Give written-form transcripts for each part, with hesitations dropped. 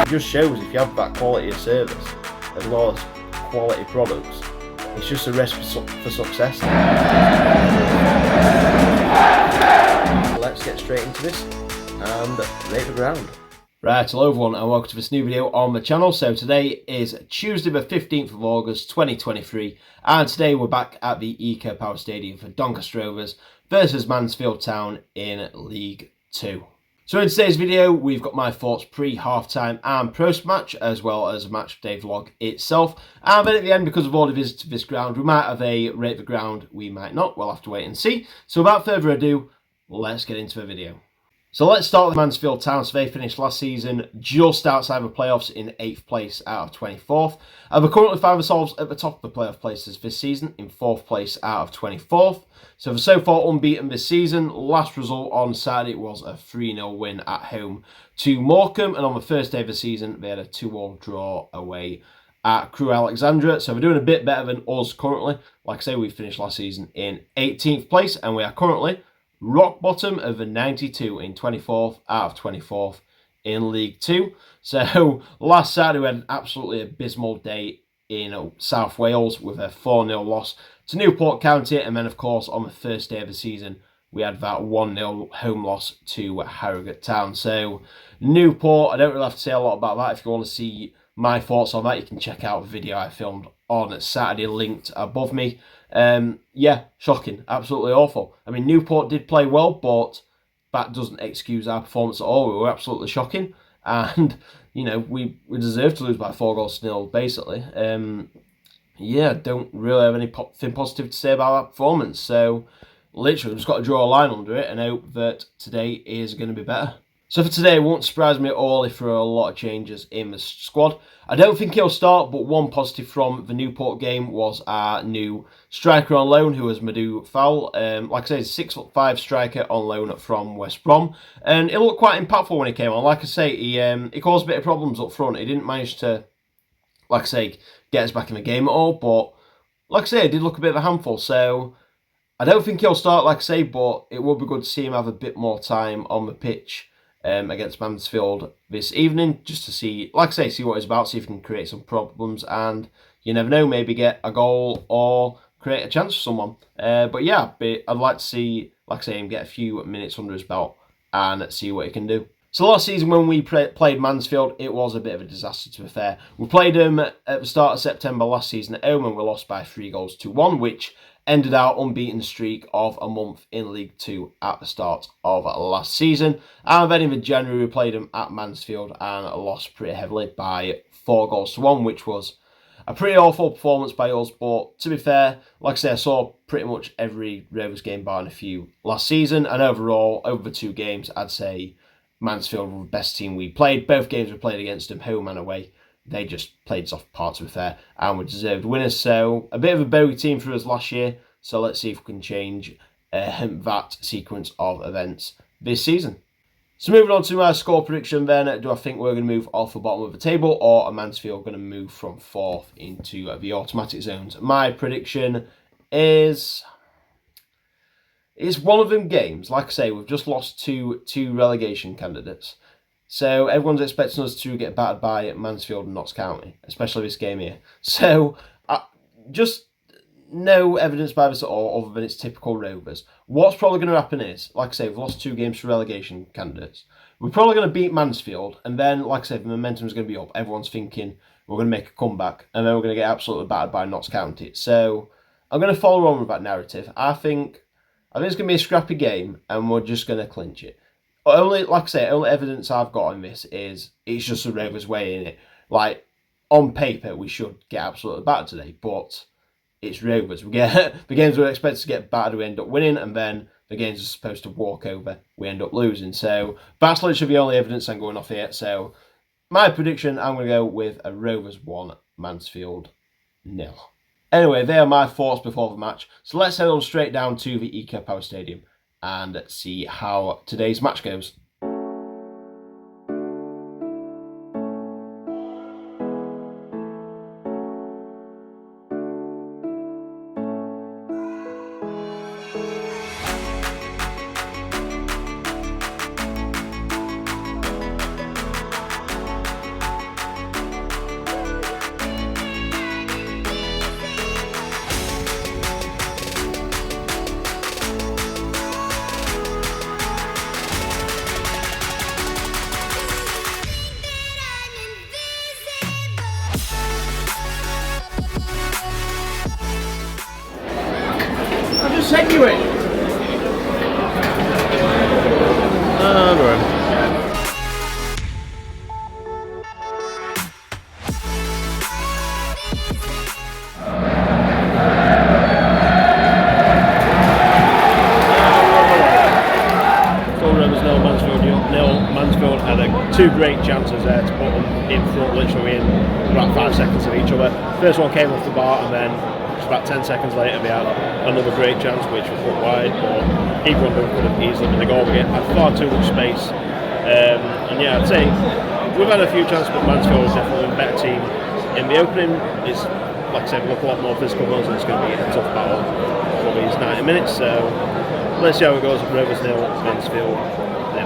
It just shows if you have that quality of service as well as quality products, it's just a recipe for success. Let's get straight into this and rate the ground. Right, hello everyone and welcome to this new video on the channel. So today is Tuesday the 15th of August 2023 and today we're back at the Eco Power Stadium for Doncaster Rovers versus Mansfield Town in League 2. So in today's video we've got my thoughts pre-half-time and post-match as well as a match day vlog itself. And then at the end, because we've already visited this ground, we might have a rate the ground, we might not, we'll have to wait and see. So without further ado, let's get into the video. So let's start with Mansfield Town. So they finished last season just outside the playoffs in 8th place out of 24th. And we currently find ourselves at the top of the playoff places this season in 4th place out of 24th. So they're so far unbeaten this season. Last result on Saturday was a 3-0 win at home to Morecambe. And on the first day of the season, they had a 2-2 draw away at Crewe Alexandra. So we're doing a bit better than us currently. Like I say, we finished last season in 18th place and we are currently rock bottom of the 92 in 24th out of 24th in League 2. So last Saturday we had an absolutely abysmal day in South Wales with a 4-0 loss to Newport County, and then of course on the first day of the season we had that 1-0 home loss to Harrogate Town. So Newport, I don't really have to say a lot about that. If you want to see my thoughts on that, you can check out the video I filmed on Saturday linked above me. Yeah, shocking, absolutely awful. I mean, Newport did play well, but that doesn't excuse our performance at all. We were absolutely shocking, and you know we deserved to lose by 4-0 basically. Yeah, don't really have anything positive to say about our performance. So literally, we've just got to draw a line under it and hope that today is going to be better. So for today, it won't surprise me at all if there are a lot of changes in the squad. I don't think he'll start, but one positive from the Newport game was our new striker on loan, who was Madhu Fowl. Like I say, he's a 6'5" striker on loan from West Brom. And it looked quite impactful when he came on. Like I say, he caused a bit of problems up front. He didn't manage to, like I say, get us back in the game at all. But like I say, it did look a bit of a handful. So I don't think he'll start, like I say, but it would be good to see him have a bit more time on the pitch against Mansfield this evening, just to see, like I say, see what he's about, see if he can create some problems, and you never know, maybe get a goal or create a chance for someone. But yeah, I'd like to see, like I say, him get a few minutes under his belt and see what he can do. So last season when we played Mansfield, it was a bit of a disaster, to be fair. We played them at the start of September last season at home and we lost by 3-1, which ended our unbeaten streak of a month in League 2 at the start of last season. And then in January we played them at Mansfield and lost pretty heavily by 4-1, which was a pretty awful performance by us. But to be fair, like I say, I saw pretty much every Rovers game barring a few last season. And overall, over the 2 games, I'd say Mansfield were the best team we played. Both games we played against them, home and away. They just played soft parts, to be fair, and were deserved winners. So a bit of a bogey team for us last year. So let's see if we can change that sequence of events this season. So moving on to our score prediction then, do I think we're going to move off the bottom of the table, or are Mansfield going to move from 4th into the automatic zones? My prediction is it's one of them games. Like I say, we've just lost two relegation candidates. So everyone's expecting us to get battered by Mansfield and Notts County, especially this game here. So just no evidence by this at all other than it's typical Rovers. What's probably going to happen is, like I say, we've lost 2 games to relegation candidates. We're probably going to beat Mansfield, and then, like I said, the momentum is going to be up. Everyone's thinking we're going to make a comeback, and then we're going to get absolutely battered by Notts County. So I'm going to follow on with that narrative. I think it's going to be a scrappy game, and we're just going to clinch it. Only, like I say, only evidence I've got on this is it's just the Rovers way in it. Like, on paper, we should get absolutely battered today, but it's Rovers. We get the games we're expected to get battered, we end up winning, and then the games are supposed to walk over, we end up losing. So that's literally the only evidence I'm going off here. So my prediction, I'm going to go with a Rovers 1, Mansfield 0. Anyway, they are my thoughts before the match. So let's head on straight down to the Eco Power Stadium and see how today's match goes. Rovers 0, Mansfield 0. Mansfield had two great chances there to put them in front, literally in about 5 seconds of each other. First one came off the bar, and then just about 10 seconds later they had another great chance which was put wide, but either one of them could have easily been a goal again. Had far too much space, and yeah, I'd say we've had a few chances, but Mansfield is definitely a better team. In the opening, it's like I said, we look a lot more physical ones, and it's going to be a tough battle for these 90 minutes. So let's see how it goes. Rovers 0, Mansfield 0.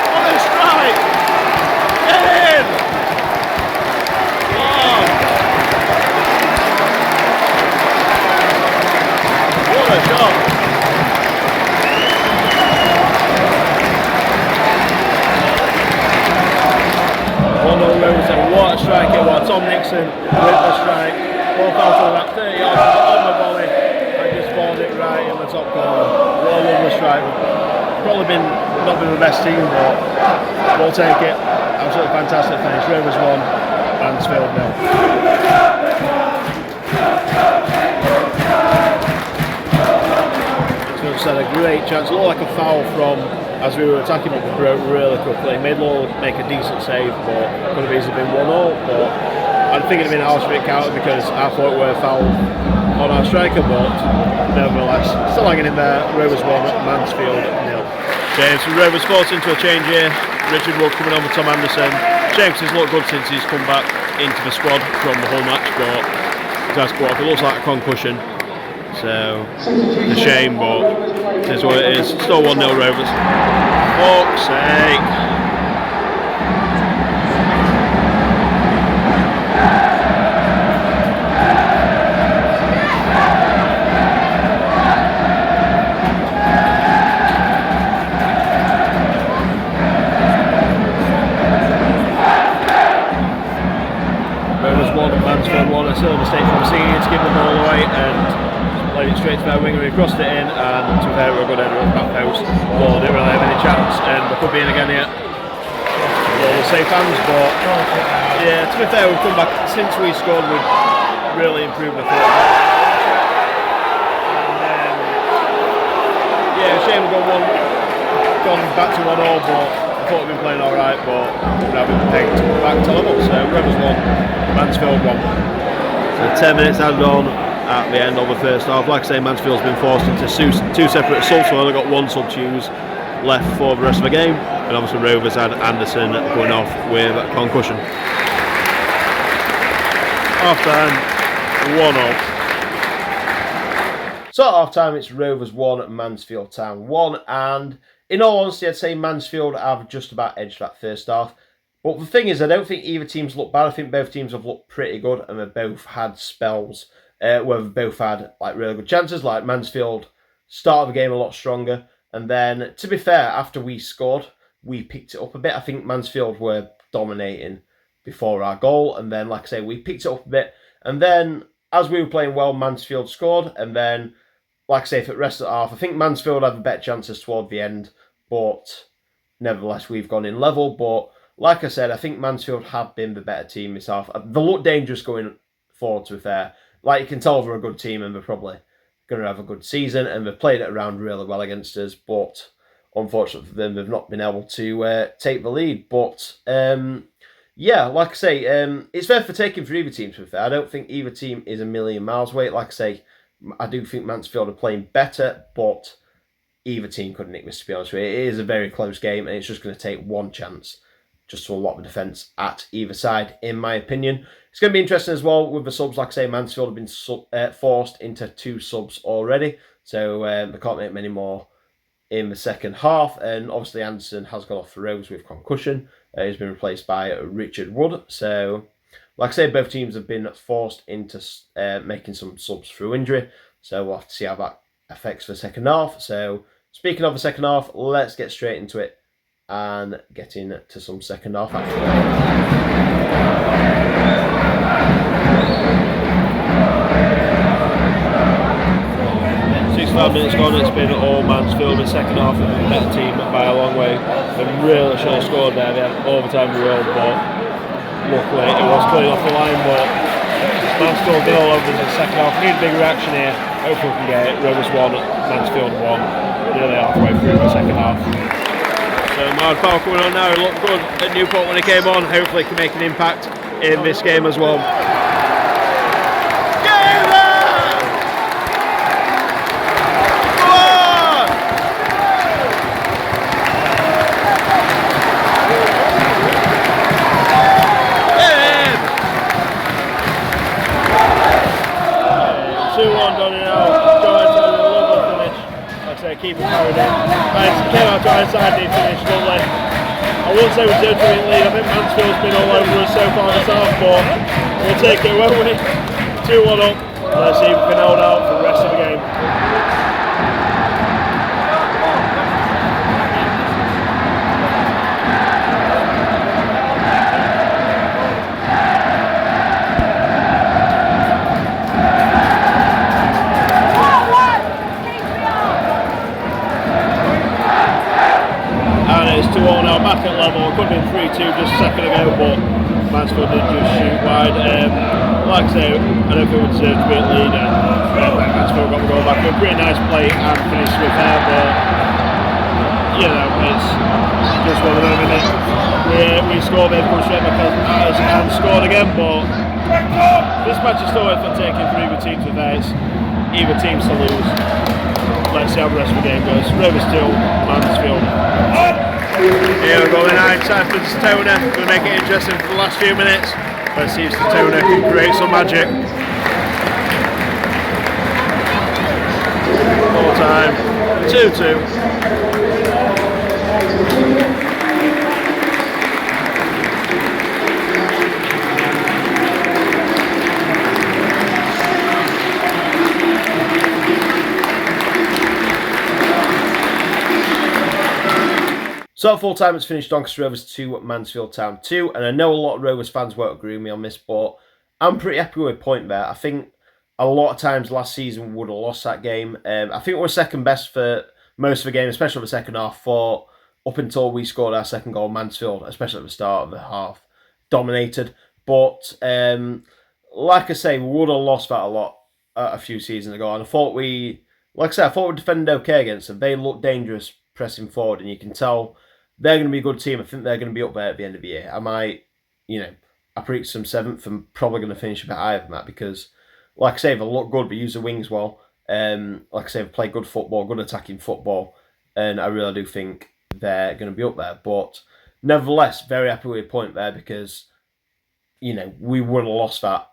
Oh, the strike! Get in! Oh. What a shot! 1-0 Rovers, and what a strike it was. Tom Nixon with the strike. Ball fell to about 30 yards on the volley and just balled it right in the top corner. What a lovely strike. Probably not been the best team, but we'll take it. Absolutely fantastic finish. Rovers 1, Mansfield 0. Just had a great chance. It looked like a foul from as we were attacking, but we broke really quickly. Made Lowell make a decent save, but could have easily been 1-0. But I think it'd have been a harsh bit counter because I thought we were fouled on our striker, but nevertheless, still hanging in there. Rovers 1, Mansfield 0. James, Rovers forced into a change here. Richard Wood coming on with Tom Anderson. James has looked good since he's come back into the squad from the whole match, but he's had to go off. It looks like a concussion, so it's a shame, but it is what it is. Still 1-0 Rovers. Fuck's sake. Mansfield 1, a silver mistake from Senior to give the ball away and played it straight to their winger. He crossed it in, and to be fair, we were a good header at the back post. Ball didn't really have any chance, and we could be in again here. Ball was safe hands, but yeah, to be fair, we've come back since we scored. We've really improved the thought. And yeah, shame we've gone back to 1-0, but I thought we'd been playing alright, but we're having pegged back to level. So Rovers 1, Mansfield 1. So 10 minutes added on at the end of the first half. Like I say, Mansfield's been forced into two separate subs, so they've only got one sub to use left for the rest of the game. And obviously Rovers had Anderson going off with a concussion. Half time, 1-0. So at half time, it's Rovers 1, Mansfield Town 1, and in all honesty, I'd say Mansfield have just about edged that first half. But the thing is, I don't think either team's looked bad. I think both teams have looked pretty good, and they've both had spells where they've both had like really good chances. Like Mansfield started the game a lot stronger, and then to be fair, after we scored, we picked it up a bit. I think Mansfield were dominating before our goal, and then like I say, we picked it up a bit, and then as we were playing well, Mansfield scored, and then like I say, for the rest of the half, I think Mansfield had the better chances toward the end, but nevertheless, we've gone in level. But like I said, I think Mansfield have been the better team this half. They look dangerous going forward, to be fair. Like, you can tell they're a good team and they're probably going to have a good season, and they've played it around really well against us, but unfortunately for them, they've not been able to take the lead. But yeah, like I say, it's fair for taking for either team, to be fair. I don't think either team is a million miles away. Like I say, I do think Mansfield are playing better, but either team couldn't nick this, to be honest with you. It is a very close game, and it's just going to take one chance just to unlock the defence at either side, in my opinion. It's going to be interesting as well with the subs. Like I say, Mansfield have been forced into 2 subs already, so they can't make many more in the second half. And obviously Anderson has gone off the Rovers with concussion. He's been replaced by Richard Wood. So, like I say, both teams have been forced into making some subs through injury. So we'll have to see how that affects the second half. So, speaking of the second half, let's get straight into it and get into some second half action. 65 minutes gone, it's been all Mansfield. The second half of the better team by a long way. They really should have scored there. They had overtime rule, but luckily it was clean off the line. But Mansfield did all over the second half. Need a big reaction here. Hopefully we can get it. Rovers 1, Mansfield 1, nearly halfway through the second half. So Mark Powell coming on now. He looked good at Newport when he came on. Hopefully he can make an impact in this game as well. Keep it carried in. Came out to our side, he finished lovely. I wouldn't say we deserve to win lead. I think Mansfield's been all over us so far this half, but we'll take it, won't we? 2-1 up. Let's see if we can hold out for the rest of the game. It's 2-0 now, back at level. It could have been 3-2 just a second ago, but Mansfield did just shoot wide. Like I say, I don't think we deserve to be at lead. Mansfield got the goal back. A pretty nice play and finish with there, but you know, it's just one of them, isn't it? We scored, they've come straight back at us and scored again, but this match is still worth taking for either team to there. It's either teams to lose. Let's see how the rest of the game goes. Rovers 2, Mansfield. Here we go, time for Stoner. Going to make it interesting for the last few minutes. Let's see if Stoner can create some magic. Full time, 2-2. So at full time it's finished Doncaster Rovers 2, Mansfield Town 2, and I know a lot of Rovers fans won't agree with me on this, but I'm pretty happy with a point there. I think a lot of times last season we would have lost that game. I think we were second best for most of the game, especially the second half, for up until we scored our second goal. Mansfield, especially at the start of the half, dominated. But like I say, we would have lost that a lot a few seasons ago, and I thought we defended okay against them. They looked dangerous pressing forward, and you can tell they're going to be a good team. I think they're going to be up there at the end of the year. I predicted them 7th and probably going to finish a bit higher than that because, like I say, they look good, but use the wings well. Like I say, they play good football, good attacking football, and I really do think they're going to be up there. But nevertheless, very happy with a point there because, you know, we would have lost that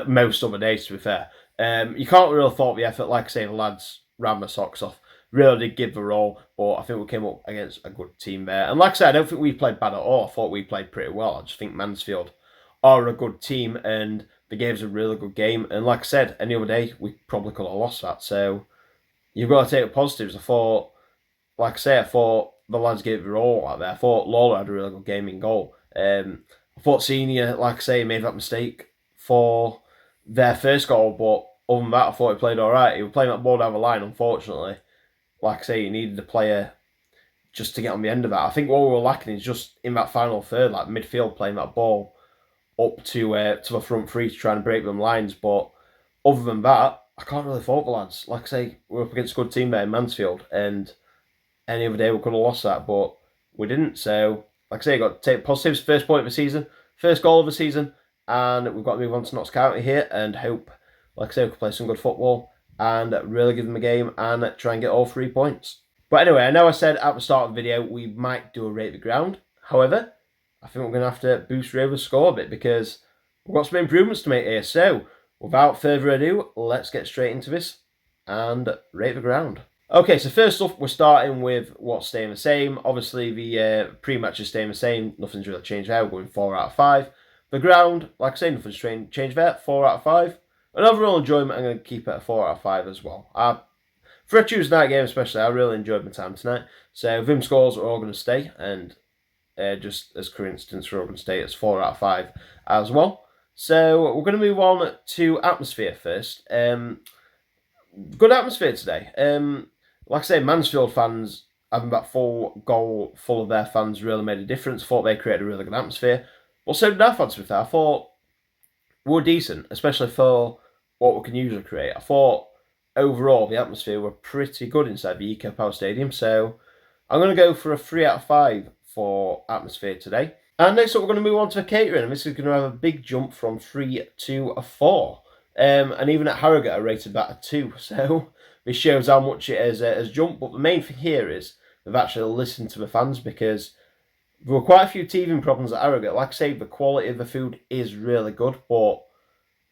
most other days, to be fair. You can't really fault the effort. Like I say, the lads ran their socks off. Really did give the role, but I think we came up against a good team there. And like I said, I don't think we played bad at all. I thought we played pretty well. I just think Mansfield are a good team and they gave us a really good game. And like I said, any other day, we probably could have lost that. So you've got to take the positives. I thought the lads gave the role out there. I thought Lawler had a really good game in goal. I thought Senior, like I say, made that mistake for their first goal, but other than that, I thought he played all right. He was playing that ball down the line, unfortunately. Like I say, you needed a player just to get on the end of that. I think what we were lacking is just in that final third, like midfield, playing that ball up to the front three to try and break them lines. But other than that, I can't really fault the lads. Like I say, we're up against a good team there in Mansfield, and any other day we could have lost that, but we didn't. So, like I say, got to take positives. First point of the season, first goal of the season, and we've got to move on to Notts County here and hope, like I say, we can play some good football and really give them a game and try and get all 3 points. But anyway, I know I said at the start of the video we might do a rate the ground. However, I think we're going to have to boost Rovers' score a bit because we've got some improvements to make here. So, without further ado, let's get straight into this and rate the ground. Okay, so first off, we're starting with what's staying the same. Obviously, the pre-match is staying the same. Nothing's really changed there. We're going 4 out of 5. The ground, like I say, nothing's changed there. 4 out of 5. And overall enjoyment, I'm going to keep it at 4 out of 5 as well. For a Tuesday night game especially, I really enjoyed my time tonight. So Vim scores are all going to stay, and just as coincidence, we're all going to stay as 4 out of 5 as well. So we're going to move on to atmosphere first. Good atmosphere today. Like I say, Mansfield fans having that full goal full of their fans really made a difference. Thought they created a really good atmosphere. Well, so did our fans with that. I thought we were decent, especially for what we can usually create. I thought overall the atmosphere were pretty good inside the Eco Power Stadium, so I'm going to go for a 3 out of 5 for atmosphere today. And next up we're going to move on to catering, and this is going to have a big jump from 3 to a 4. And even at Harrogate I rated that a 2, so this shows how much it has jumped. But the main thing here is they've actually listened to the fans, because there were quite a few teething problems at Harrogate. Like I say, the quality of the food is really good, but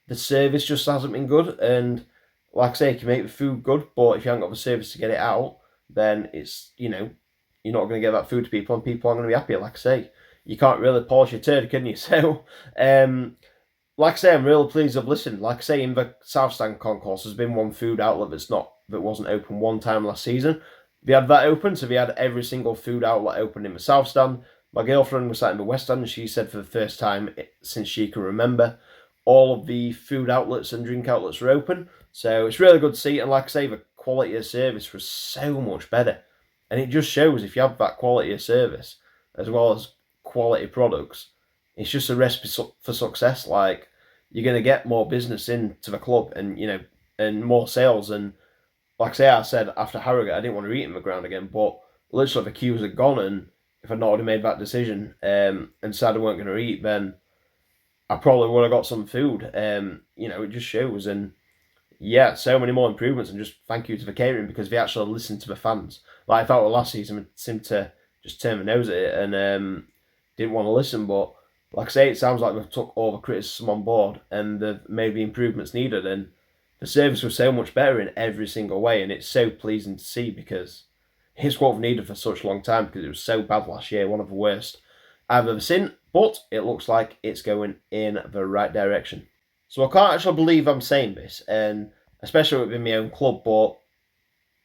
the service just hasn't been good. And like I say, you can make the food good, but if you haven't got the service to get it out, then it's, you know, you're not going to get that food to people, and people aren't going to be happy. Like I say, you can't really polish your turd, can you? So, like I say, I'm really pleased I've listened. Like I say, in the South Stand concourse, there's been one food outlet that wasn't open one time last season. They had that open, so they had every single food outlet open in the South Stand. My girlfriend was sat in the West Stand, and she said for the first time since she can remember, all of the food outlets and drink outlets were open. So it's really good to see. And like I say, the quality of service was so much better. And it just shows, if you have that quality of service as well as quality products, it's just a recipe for success. Like, you're going to get more business into the club, and, you know, and more sales. And like I say, I said after Harrogate I didn't want to eat in the ground again, but literally the queues had gone, and if I'd not already made that decision and decided I weren't going to eat, then I probably would have got some food. You know, it just shows. And yeah, so many more improvements, and just thank you to the catering, because they actually listened to the fans. Like I thought last season, we seemed to just turn the nose at it and didn't want to listen. But like I say, it sounds like they've took all the criticism on board, and they've made the improvements needed, and the service was so much better in every single way. And it's so pleasing to see, because it's what we've needed for such a long time, because it was so bad last year, one of the worst I've ever seen. But it looks like it's going in the right direction. So I can't actually believe I'm saying this, and especially within my own club, but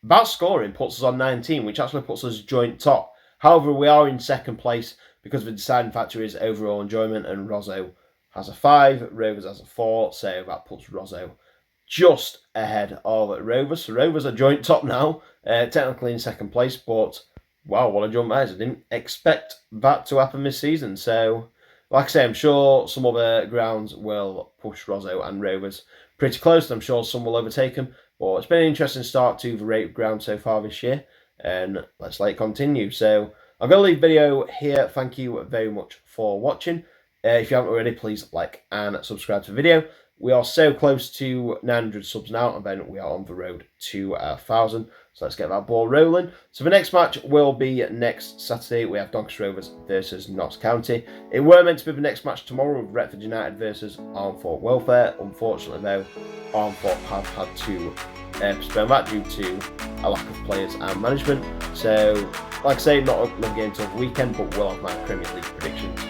that scoring puts us on 19, which actually puts us joint top. However, we are in second place, because the deciding factor is overall enjoyment, and Rosso has a 5, Rovers has a 4, so that puts Rosso just ahead of Rovers. So Rovers are joint top now, technically in second place, but wow, what a jump that is. I didn't expect that to happen this season. So, like I say, I'm sure some other grounds will push Rosso and Rovers pretty close. I'm sure some will overtake them. But it's been an interesting start to the rated ground so far this year, and let's let it continue. So I'm going to leave the video here. Thank you very much for watching. If you haven't already, please like and subscribe to the video. We are so close to 900 subs now, and then we are on the road to 1,000. So let's get that ball rolling. So the next match will be next Saturday. We have Doncaster Rovers versus Notts County. It were meant to be the next match tomorrow with Retford United versus Armthorpe Welfare. Unfortunately, though, Armthorpe have had to postpone that due to a lack of players and management. So, like I say, not a game until the weekend, but we'll have my Premier League predictions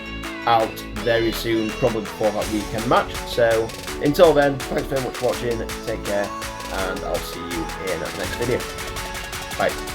out very soon, probably before that weekend match. So until then, thanks very much for watching, take care, and I'll see you in the next video. Bye.